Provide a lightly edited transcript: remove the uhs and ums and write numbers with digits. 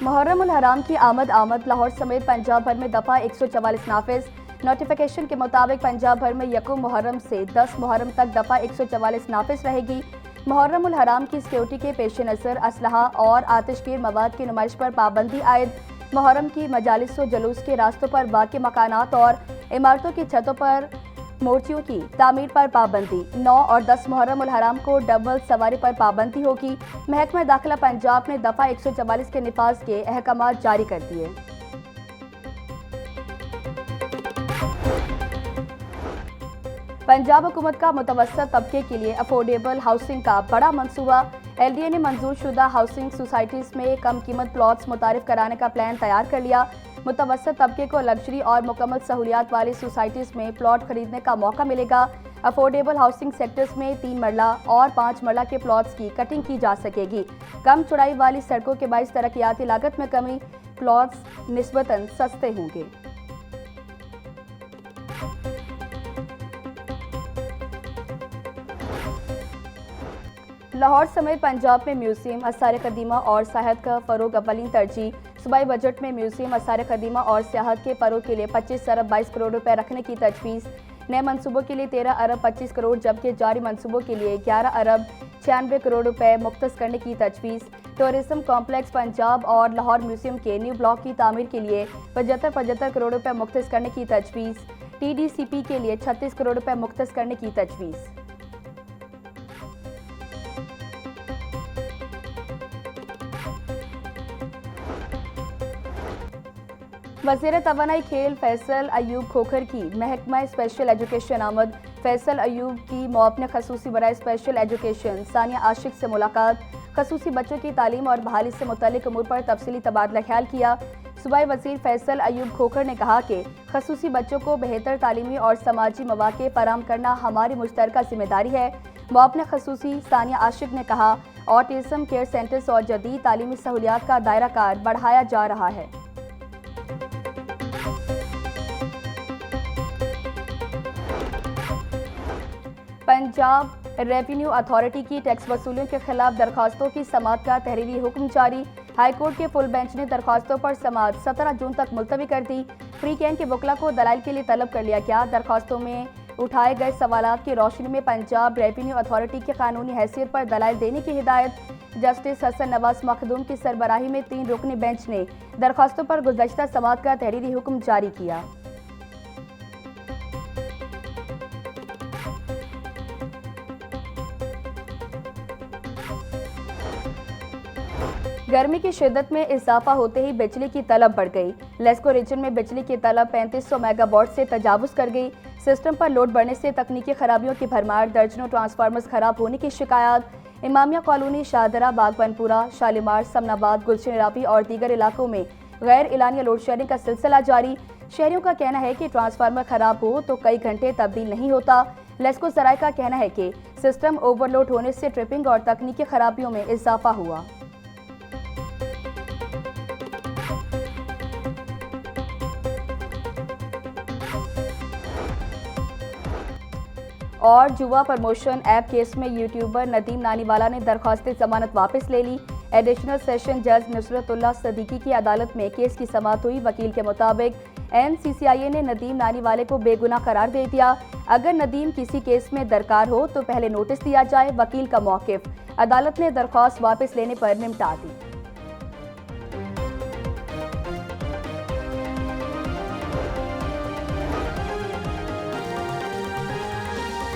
मुहर्रम उल हराम की आमद लाहौर समेत पंजाब भर में दफ़ा 144 नाफिज। नोटिफिकेशन के मुताबिक पंजाब भर में यकम मुहर्रम से 10 मुहर्रम तक दफ़ा 144 नाफिज रहेगी। मुहर्रम उल हराम की सिक्योरिटी के पेश नज़र असलहा और आतिशगीर मवाद की नुमाइश पर पाबंदी आयद। मुहर्रम की मजालिस व जुलूस के रास्तों पर वाक़ मकानात और इमारतों की छतों पर मूर्तियों की तामीर पर पाबंदी। 9 और 10 मुहर्रम उल हराम को डबल सवारी पर पाबंदी होगी। महकमा दाखिला पंजाब ने दफ़ा 144 के निफाज के अहकामात जारी कर दिए। पंजाब हुकूमत का मुतवस्सत तबके के लिए अफोर्डेबल हाउसिंग का बड़ा मंसूबा। LDA ने मंजूर शुदा हाउसिंग सोसाइटीज़ में कम कीमत प्लॉट्स मुतारिफ कराने का प्लान तैयार कर लिया। मुतवस्सत तबके को लग्जरी और मुकम्मल सहूलियात वाली सोसाइटीज़ में प्लॉट खरीदने का मौका मिलेगा। अफोर्डेबल हाउसिंग सेक्टर्स में 3 मरला और 5 मरला के प्लॉट्स की कटिंग की जा सकेगी। कम चौड़ाई वाली सड़कों के बाइस तरक्याती लागत में कमी, प्लॉट्स निस्बतन सस्ते होंगे। लाहौर समेत पंजाब में म्यूजियम, आसार कदीमा और सियाहत का फ़रोग अव्वलीन तरजीह। सूबाई बजट में म्यूजियम, आसार कदीमा और सियाहत के फ़रोग के लिए 25 अरब 22 करोड़ रुपए रखने की तजवीज़। नए मनसूबों के लिए 13 अरब 25 करोड़ जबकि जारी मनसूबों के लिए 11 अरब 96 करोड़ रुपए मुख्तस करने की तजवीज़। टूरिज्म कॉम्प्लेक्स पंजाब और लाहौर म्यूजियम के न्यू ब्लॉक की तामीर के लिए 75 करोड़ रुपए मुख्तस करने की तजवीज़। TDCP के लिए 36 करोड़ रुपए मुख्तस करने की तजवीज़। वज़ीर तवानाई खेल फैसल अयूब खोखर की महकमा स्पेशल एजुकेशन आमद। फैसल अयूब की मुआवने खसूसी बराए स्पेशल एजुकेशन सानिया आशिक से मुलाकात। खसूसी बच्चों की तालीम और बहाली से मुतल्लिक उमूर पर तफसीली तबादला ख्याल किया। सूबाई वज़ीर फैसल अयूब खोखर ने कहा कि खसूसी बच्चों को बेहतर तालीमी और समाजी मौक़े फराहम करना हमारी मुश्तरका जिम्मेदारी है। मुआवने खसूसी सानिया आशिक ने कहा, ऑटिज़म केयर सेंटर्स और जदीद तालीमी सहूलियात का दायरा कार बढ़ाया जा रहा है। पंजाब रेवेन्यू अथॉरिटी की टैक्स वसूलियों के खिलाफ दरखास्तों की समाअत का तहरीरी हुक्म जारी। हाईकोर्ट के फुल बेंच ने दरखास्तों पर समाअत 17 जून तक मुलतवी कर दी। फ्री कैन के वकला को दलाइल के लिए तलब कर लिया गया। दरखास्तों में उठाए गए सवालात की रोशनी में पंजाब रेवेन्यू अथॉरिटी की कानूनी हैसियत पर दलाइल देने की हिदायत। जस्टिस हसन नवाज मखदूम की सरबराही में 3 रुकनी बेंच ने दरखास्तों पर गुज़श्ता समाअत का तहरीरी हुक्म जारी किया। गर्मी की शिद्दत में इजाफा होते ही बिजली की तलब बढ़ गई। लेस्को रीजन में बिजली की तलब 3500 मेगावाट से तजावुज़ कर गई। सिस्टम पर लोड बढ़ने से तकनीकी खराबियों की भरमार, दर्जनों ट्रांसफार्मर्स खराब होने की शिकायत। इमामिया कॉलोनी, शाहदरा, बागबनपुरा, शालीमार, समनाबाद, गुलशन रावी और दीगर इलाकों में गैर इलानिया लोड शेडिंग का सिलसिला जारी। शहरियों का कहना है कि ट्रांसफार्मर खराब हो तो कई घंटे तब्दील नहीं होता। लेस्को सराय का कहना है कि सिस्टम ओवरलोड होने से ट्रिपिंग और तकनीकी खराबियों में इजाफा हुआ। और जुआ प्रमोशन ऐप केस में यूट्यूबर नदीम नानीवाला ने दरख्वास्त जमानत वापस ले ली। एडिशनल सेशन जज नुसरतुल्लाह सदीकी की अदालत में केस की समाअत हुई। वकील के मुताबिक NCCIA ने नदीम नानीवाले को बेगुनाह करार दे दिया। अगर नदीम किसी केस में दरकार हो तो पहले नोटिस दिया जाए। वकील का मौक़िफ़, अदालत ने दरख्वास्त वापस लेने पर निपटा दी।